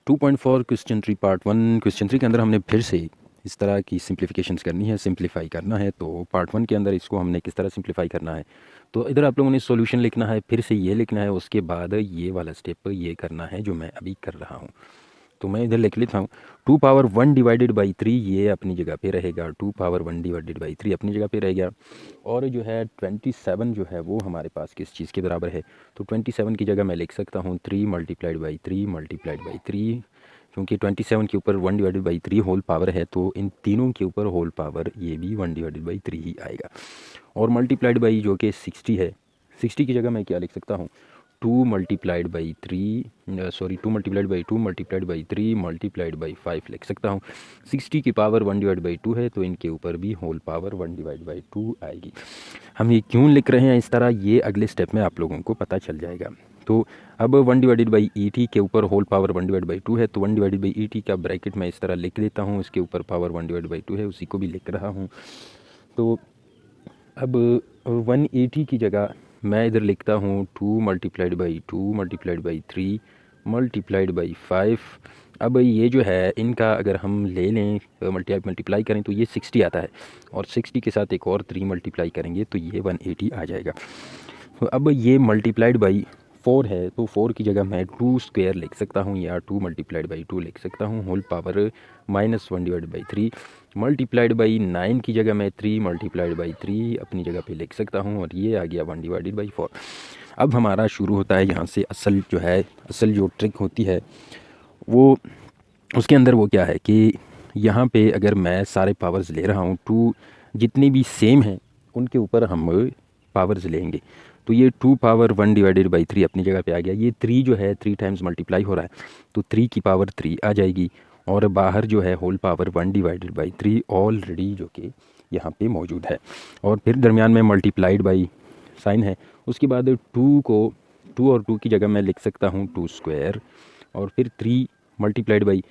2.4 question three part one. Question three के अंदर हमने फिर से इस तरह की सिंप्लीफिकेशंस करनी है, सिंप्लीफाई करना है। तो पार्ट वन के अंदर इसको हमने किस तरह सिंप्लीफाई करना है, तो इधर आप लोगों ने सॉल्यूशन लिखना है, फिर से ये लिखना है, उसके बाद ये वाला स्टेप ये करना है जो मैं अभी कर रहा हूँ। तो मैं इधर लिख लेता हूँ 2 पावर 1 डिवाइडेड बाई 3, ये अपनी जगह पे रहेगा। 2 पावर 1 डिवाइडेड बाई 3 अपनी जगह पे रहेगा। और जो है 27 जो है वो हमारे पास किस चीज़ के बराबर है, तो 27 की जगह मैं लिख सकता हूँ 3 मल्टीप्लाइड बाई 3 मल्टीप्लाइड बाई 3, क्योंकि 27 के ऊपर 1 डिवाइडेड बाई 3 होल पावर है, तो इन तीनों के ऊपर होल पावर ये भी 1 डिवाइडेड बाई 3 ही आएगा। और मल्टीप्लाइड बाई जो कि 60 है, 60 की जगह मैं क्या लिख सकता हूँ 2 multiplied by 3 sorry 2 multiplied by 2 multiplied by 3 multiplied by 5 लिख सकता हूँ। 60 की पावर 1 डिवाइड बाई 2 है, तो इनके ऊपर भी होल पावर 1 डिवाइड बाई 2 आएगी। हम ये क्यों लिख रहे हैं इस तरह, ये अगले स्टेप में आप लोगों को पता चल जाएगा। तो अब 1 डिवाइडेड बाई ई टी के ऊपर होल पावर 1 डिवाइड बाई 2 है, तो 1 डिवाइडेड बाई ई टी का ब्रैकेट मैं इस तरह लिख देता हूँ, इसके ऊपर पावर 1 डिवाइड बाई 2 है, उसी को भी लिख रहा हूँ। तो अब 180 की जगह मैं इधर लिखता हूँ 2 multiplied by 2 multiplied by 3 multiplied by 5। अब ये जो है इनका अगर हम ले लें मल्टीप्लाई करें तो ये 60 आता है, और 60 के साथ एक और 3 मल्टीप्लाई करेंगे तो ये 180 आ जाएगा। तो अब ये मल्टीप्लाइड बाई 4 है, तो 4 की जगह मैं 2 स्क्वायर लिख सकता हूँ, या 2 मल्टीप्लाइड बाई 2 लिख सकता हूँ, whole power -1 divide by 3 multiplied by 9 की जगह मैं 3 मल्टीप्लाइड बाई 3 अपनी जगह पे लिख सकता हूँ, और ये आ गया 1 डिवाइडेड बाई 4। अब हमारा शुरू होता है यहाँ से असल जो ट्रिक होती है वो, उसके अंदर वो क्या है कि यहाँ पे अगर मैं सारे पावर्स ले रहा हूँ, 2 जितनी भी सेम हैं उनके ऊपर हम पावर्स लेंगे। तो ये 2 पावर 1 डिवाइडेड बाई 3 अपनी जगह पे आ गया। ये 3 जो है 3 टाइम्स मल्टीप्लाई हो रहा है, तो 3 की पावर 3 आ जाएगी, और बाहर जो है whole power 1 divided by 3 already जो कि यहाँ पे मौजूद है। और फिर दरमियान में मल्टीप्लाइड बाई साइन है, उसके बाद 2 और 2 की जगह मैं लिख सकता हूँ 2 स्क्वायर, और फिर 3 मल्टीप्लाइड बाई,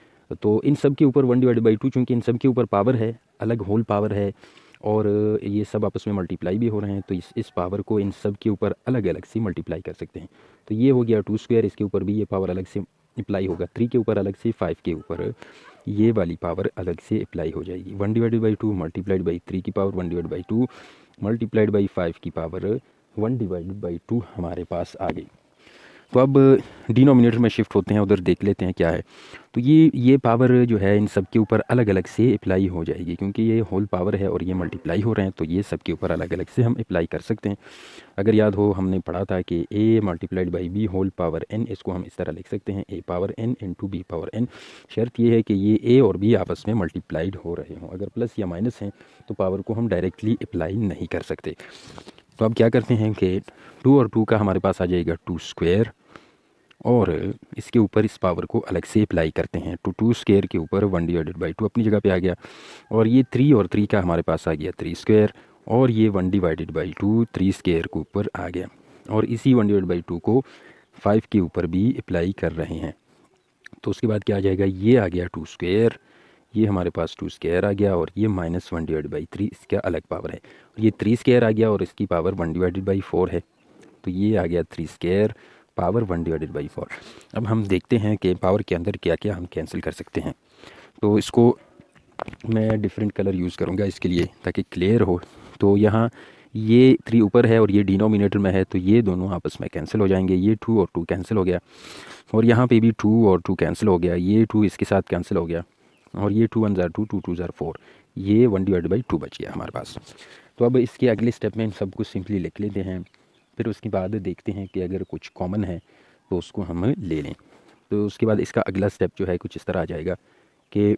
तो इन सब के ऊपर 1 डिवाइड बाई 2, चूँकि इन सब के ऊपर पावर है, अलग होल पावर है, और ये सब आपस में मल्टीप्लाई भी हो रहे हैं, तो इस पावर को इन सब के ऊपर अलग अलग से मल्टीप्लाई कर सकते हैं। तो ये हो गया 2 स्क्वायर, इसके ऊपर भी ये पावर अलग से अप्लाई होगा, 3 के ऊपर अलग से, 5 के ऊपर ये वाली पावर अलग से अप्लाई हो जाएगी। 1 डिवाइडेड बाई 2 मल्टीप्लाइड बाई 3 की power 1 divide by 2 multiplied by 5 की पावर 1 डिवाइडेड बाई 2 हमारे पास आ गई। तो अब डिनोमिनेटर में शिफ्ट होते हैं, उधर देख लेते हैं क्या है। तो ये पावर जो है इन सब के ऊपर अलग अलग से अप्लाई हो जाएगी, क्योंकि ये होल पावर है और ये मल्टीप्लाई हो रहे हैं, तो ये सब के ऊपर अलग अलग से हम अप्लाई कर सकते हैं। अगर याद हो हमने पढ़ा था कि a multiplied by b whole power n, इसको हम इस तरह लिख सकते हैं a power n into b power n। शर्त ये है कि ये a और b आपस में मल्टीप्लाइड हो रहे हों, अगर प्लस या माइनस हैं तो पावर को हम डायरेक्टली अप्लाई नहीं कर सकते। तो अब क्या करते हैं कि 2 और 2 का हमारे पास आ जाएगा 2 स्क्वायर, और इसके ऊपर इस पावर को अलग से अप्लाई करते हैं। तो 2 स्क्वायर के ऊपर 1 डिवाइडेड बाई 2 अपनी जगह पे आ गया, और ये 3 और 3 का हमारे पास आ गया 3 स्क्वायर, और ये 1 डिवाइडेड बाई 2 3 स्क्वायर के ऊपर आ गया, और इसी 1 डिवाइड बाई 2 को 5 के ऊपर भी अप्लाई कर रहे हैं। तो उसके बाद क्या आ जाएगा, ये आ गया 2 स्क्वायर, ये हमारे पास 2 स्क्वायर आ गया, और ये -1 डिवाइड बाई 3 इसका अलग पावर है, और ये 3 स्क्वायर आ गया, और इसकी पावर 1 डिवाइडेड बाई 4 है, तो ये आ गया 3 स्क्वायर पावर 1 डिवाइडेड बाई 4। अब हम देखते हैं कि पावर के अंदर क्या क्या हम कैंसिल कर सकते हैं। तो इसको मैं डिफरेंट कलर यूज़ करूँगा इसके लिए ताकि क्लियर हो। तो यहाँ ये 3 ऊपर है और ये डिनोमिनेटर में है, तो ये दोनों आपस में कैंसिल हो जाएंगे, ये 2 और 2 कैंसिल हो गया, और यहाँ पे भी 2 और 2 कैंसिल हो गया, ये 2 इसके साथ कैंसिल हो गया, और ये 2 1 ज़ार 2 2 2 ज़ार 4, ये 1 डिवाइड बाई 2 बच गया हमारे पास। तो अब इसके अगले स्टेप में इन सब कुछ सिंपली लिख लेते हैं, फिर उसके बाद देखते हैं कि अगर कुछ कॉमन है तो उसको हम ले लें। तो उसके बाद इसका अगला स्टेप जो है कुछ इस तरह आ जाएगा कि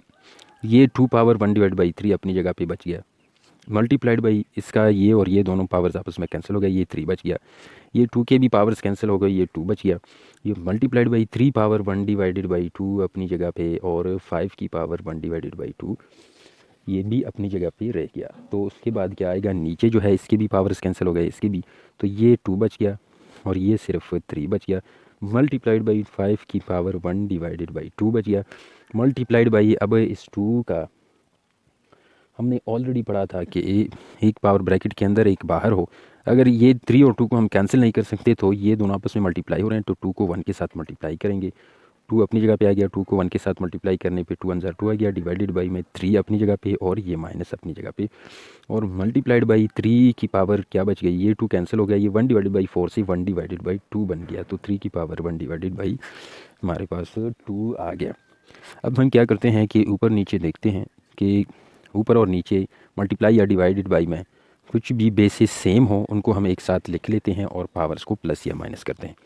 ये 2 पावर 1 डिवाइड बाई 3 अपनी जगह पे बच गया, मल्टीप्लाइड बाई इसका ये और ये दोनों पावर्स आपस में कैंसिल हो गए, ये 3 बच गया, ये 2 के भी पावर्स कैंसिल हो गए, ये 2 बच गया, ये multiplied by 3 power 1 divided by 2 अपनी जगह पे, और 5 की पावर 1 डिवाइडेड बाई 2 ये भी अपनी जगह पे रह गया। तो उसके बाद क्या आएगा, नीचे जो है इसके भी पावर्स कैंसिल हो गए, इसके भी, तो ये 2 बच गया, और ये सिर्फ 3 बच गया, मल्टीप्लाइड बाई 5 की पावर 1 डिवाइडेड बाई 2 बच गया, मल्टीप्लाइड बाई, अब इस 2 का हमने ऑलरेडी पढ़ा था कि एक पावर ब्रैकेट के अंदर एक बाहर हो, अगर ये 3 और 2 को हम कैंसिल नहीं कर सकते तो ये दोनों आपस में मल्टीप्लाई हो रहे हैं, तो 2 को 1 के साथ मल्टीप्लाई करेंगे, टू अपनी जगह पे आ गया, टू को 1 के साथ मल्टीप्लाई करने पे 2 1 2 आ गया, डिवाइडेड बाई में 3 अपनी जगह पे और ये माइनस अपनी जगह पे, और मल्टीप्लाइड बाई 3 की पावर क्या बच गई, ये 2 कैंसिल हो गया, ये 1 डिवाइडेड बाई 4 से 1 डिवाइडेड बाई 2 बन गया, तो 3 की पावर 1 डिवाइडेड बाई हमारे पास 2 आ गया। अब हम क्या करते हैं कि ऊपर नीचे देखते हैं कि ऊपर और नीचे मल्टीप्लाई या डिवाइडेड बाई में कुछ भी बेसिस सेम हो उनको हम एक साथ लिख लेते हैं और पावर्स को प्लस या माइनस करते हैं।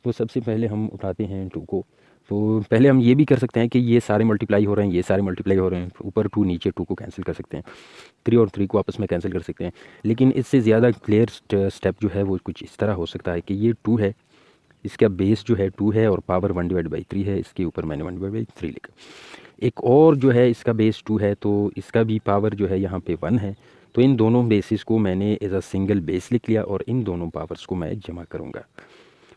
तो सबसे पहले हम उठाते हैं 2 को, तो पहले हम ये भी कर सकते हैं कि ये सारे मल्टीप्लाई हो रहे हैं, ये सारे मल्टीप्लाई हो रहे हैं, ऊपर 2 नीचे 2 को कैंसिल कर सकते हैं, 3 और 3 को आपस में कैंसिल कर सकते हैं। लेकिन इससे ज़्यादा क्लियर स्टेप जो है वो कुछ इस तरह हो सकता है कि ये 2 है, इसका बेस जो है 2 है और पावर 1 डिवाइड बाई 3 है, इसके ऊपर मैंने 1 डिवाइड बाई 3 लिखा। एक और जो है इसका बेस 2 है, तो इसका भी पावर जो है यहाँ पे 1 है, तो इन दोनों बेसिस को मैंने एज अ सिंगल बेस लिख लिया और इन दोनों पावर्स को मैं जमा करूँगा।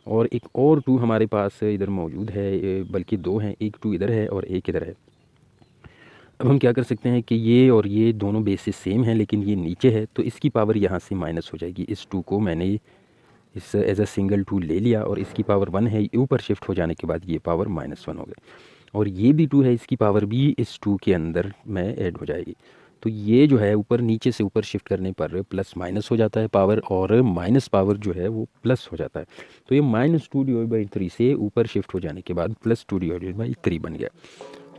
और एक और 2 हमारे पास इधर मौजूद है, बल्कि 2 हैं, एक 2 इधर है और एक इधर है। अब हम क्या कर सकते हैं कि ये और ये दोनों बेसिस सेम हैं लेकिन ये नीचे है, तो इसकी पावर यहाँ से माइनस हो जाएगी। इस 2 को मैंने इस एज अ सिंगल 2 ले लिया और इसकी पावर 1 है, ऊपर शिफ्ट हो जाने के बाद ये पावर -1 हो गई, और ये भी 2 है, इसकी पावर भी इस 2 के अंदर में ऐड हो जाएगी। तो ये जो है ऊपर नीचे से ऊपर शिफ्ट करने पर प्लस माइनस हो जाता है पावर, और माइनस पावर जो है वो प्लस हो जाता है। तो ये -2 डिवाइड बाई 3 से ऊपर शिफ्ट हो जाने के बाद +2 डिवाइडेड बाई 3 बन गया।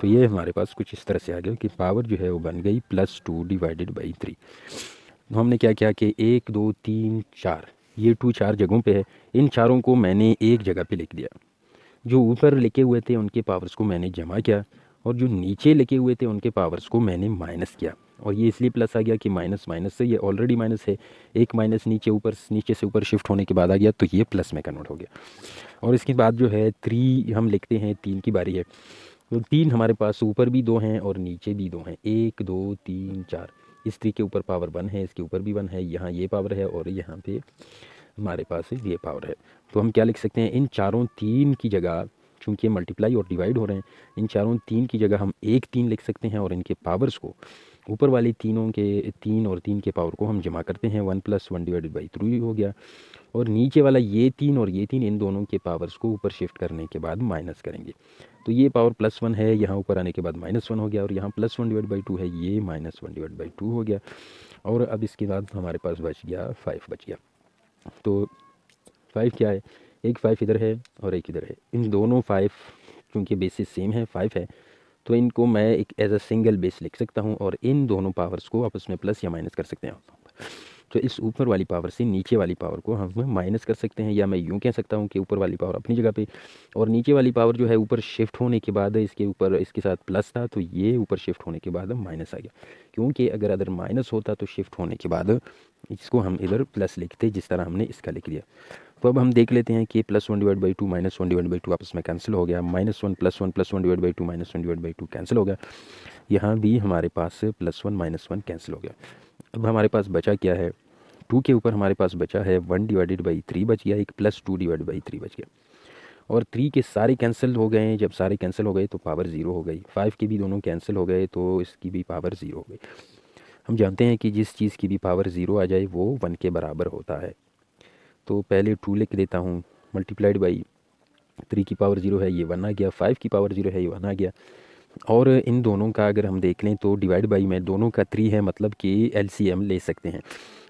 तो ये हमारे पास कुछ इस तरह से आ गया कि पावर जो है वो बन गई +2 डिवाइडेड बाई 3। तो हमने क्या किया कि 1 2 3 4, ये 2 4 जगहों पे है, इन चारों को मैंने एक जगह पे लिख दिया। जो ऊपर लिखे हुए थे उनके पावर्स को मैंने जमा किया और जो नीचे लिखे हुए थे उनके पावर्स को मैंने माइनस किया, और ये इसलिए प्लस आ गया कि माइनस माइनस से ये ऑलरेडी माइनस है, एक माइनस नीचे से ऊपर शिफ्ट होने के बाद आ गया तो ये प्लस में कन्वर्ट हो गया। और इसके बाद जो है 3 हम लिखते हैं, 3 की बारी है, तो 3 हमारे पास ऊपर भी 2 हैं और नीचे भी 2 हैं, 1 2 3 4, इस 3 के ऊपर पावर 1 है, इसके ऊपर भी 1 है, यहाँ ये पावर है और यहाँ पे हमारे पास ये पावर है। तो हम क्या लिख सकते हैं, इन चारों 3 की जगह, चूँकि मल्टीप्लाई और डिवाइड हो रहे हैं, इन चारों 3 की जगह हम 1 3 लिख सकते हैं और इनके पावर्स को, ऊपर वाली तीनों के 3 और 3 के पावर को हम जमा करते हैं, 1 + 1 डिवाइडेड बाई 3 हो गया, और नीचे वाला ये 3 और ये 3, इन दोनों के पावर्स को ऊपर शिफ्ट करने के बाद माइनस करेंगे। तो ये पावर +1 है, यहाँ ऊपर आने के बाद -1 हो गया, और यहाँ +1 डिवाइड बाई 2 है, ये -1 डिवाइड बाई 2 हो गया, और अब इसके बाद हमारे पास बच गया 5 बच गया। तो 5 क्या है, एक 5 इधर है और एक इधर है, इन दोनों 5 क्योंकि बेसिस सेम है, 5 है, तो इनको मैं एक एज अ सिंगल बेस लिख सकता हूँ और इन दोनों पावर्स को आपस में प्लस या माइनस कर सकते हैं। तो इस ऊपर वाली पावर से नीचे वाली पावर को हम माइनस कर सकते हैं, या मैं यूँ कह सकता हूँ कि ऊपर वाली पावर अपनी जगह पे और नीचे वाली पावर जो है ऊपर शिफ्ट होने के बाद इसके ऊपर इसके साथ प्लस था, तो ये ऊपर शिफ्ट होने के बाद माइनस आ गया, क्योंकि अगर माइनस होता तो शिफ्ट होने के बाद इसको हम इधर प्लस लिखते, जिस तरह हमने इसका लिख दिया। तो अब हम देख लेते हैं कि +1 डिवाइड बाई 2 -1 डिवाइड बाई 2 आपस में कैंसिल हो गया, -1 +1 +1 divide by 2 -1 divide by 2 cancel हो गया, यहाँ भी हमारे पास +1 -1 कैंसिल हो गया। अब हमारे पास बचा क्या है, 2 के ऊपर हमारे पास बचा है 1 डिवाइडेड बाई 3 बच गया, एक +2 डिवाइड बाई 3 बच गया, और 3 के सारे कैंसिल हो गए हैं, जब सारे कैंसिल हो गए तो पावर 0 हो गई, 5 के भी दोनों कैंसिल हो गए तो इसकी भी पावर 0 हो गई। हम जानते हैं कि जिस चीज़ की भी पावर 0 आ जाए वो 1 के बराबर होता है, तो पहले 2 लिख देता हूँ, मल्टीप्लाइड बाई 3 की पावर 0 है, ये 1 आ गया, 5 की पावर 0 है, ये 1 आ गया, और इन दोनों का अगर हम देख लें तो डिवाइड बाई में दोनों का 3 है, मतलब कि एलसीएम ले सकते हैं,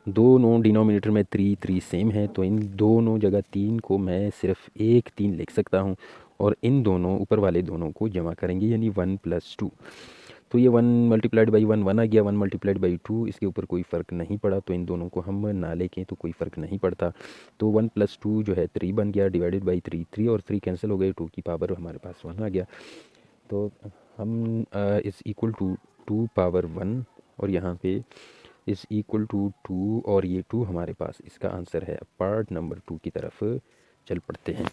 दोनों डिनोमिनेटर में 3 3 सेम है, तो इन दोनों जगह 3 को मैं सिर्फ एक 3 लिख सकता हूँ, और इन दोनों ऊपर वाले दोनों को जमा करेंगे, यानी 1 + 2, तो ये 1 मल्टीप्लाइड बाई 1 1 आ गया, 1 मल्टीप्लाइड बाई 2 इसके ऊपर कोई फ़र्क नहीं पड़ा, तो इन दोनों को हम ना लेके तो कोई फ़र्क नहीं पड़ता, तो 1 + 2 जो है 3 बन गया, डिवाइडेड बाई 3 3 और 3 कैंसिल हो गए, 2 की पावर हमारे पास 1 आ गया, तो हम इज़ इक्वल टू 2 पावर 1, और यहाँ पे इज़ इक्वल टू 2 और ये 2 हमारे पास इसका आंसर है। पार्ट नंबर 2 की तरफ चल पड़ते हैं।